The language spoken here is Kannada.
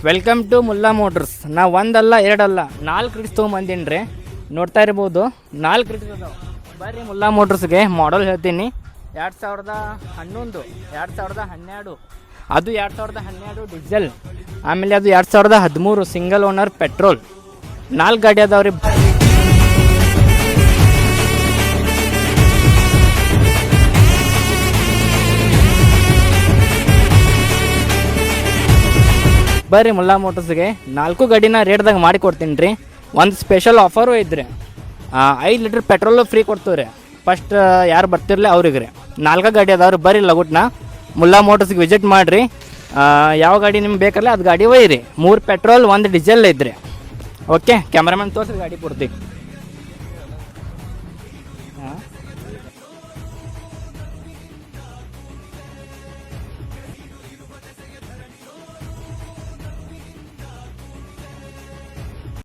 Welcome to Mulla motors. ನಾ ಒಂದಲ್ಲ ಎರಡಲ್ಲ 4 ರಿಟ್ಸ್ ತೊಗೊಂಬಂದೀನಿ ರೀ. ನೋಡ್ತಾ ಇರ್ಬೋದು 4 ರಿಟ್ಸ್ ಅದಾವೆ. ಬರ್ರಿ ಮುಲ್ಲಾ ಮೋಟರ್ಸ್ಗೆ ಮಾಡಲ್ ಹೇಳ್ತೀನಿ. 2011, 2012, ಅದು 2012 ಡೀಸೆಲ್, ಆಮೇಲೆ ಅದು 2013 ಸಿಂಗಲ್ ಓನರ್ ಪೆಟ್ರೋಲ್. 4 ಗಾಡಿ ಅದಾವ್ರಿ. ಬರ್ರಿ ಮುಲ್ಲಾ ಮೋಟರ್ಸ್ಗೆ 4 ಗಾಡಿನ ರೇಟ್ದಾಗ ಮಾಡಿ ಕೊಡ್ತೀನಿ ರೀ. ಒಂದು ಸ್ಪೆಷಲ್ ಆಫರು ಐತ್ರಿ. 5 ಲೀಟ್ರ್ ಪೆಟ್ರೋಲು ಫ್ರೀ ಕೊಡ್ತೀವಿ ರೀ. ಫಸ್ಟ್ ಯಾರು ಬರ್ತಿರ್ಲಿ ಅವ್ರಿಗೆ ರೀ. 4 ಗಾಡಿ ಅದಾವ್ರಿ. ಬರ್ರಿ ಲಗುಟ್ನ ಮುಲ್ಲಾ ಮೋಟರ್ಸ್ಗೆ ವಿಸಿಟ್ ಮಾಡಿರಿ. ಯಾವ ಗಾಡಿ ನಿಮ್ಗೆ ಬೇಕಲ್ಲ ಅದು ಗಾಡಿ ಒಯ್ಯಿರಿ. 3 ಪೆಟ್ರೋಲ್ 1 ಡೀಸೆಲ್ ಐತ್ರಿ. ಓಕೆ, ಕ್ಯಾಮ್ರಾಮನ್ ತೋರಿಸ್ರಿ ಗಾಡಿ ಪೂರ್ತಿ.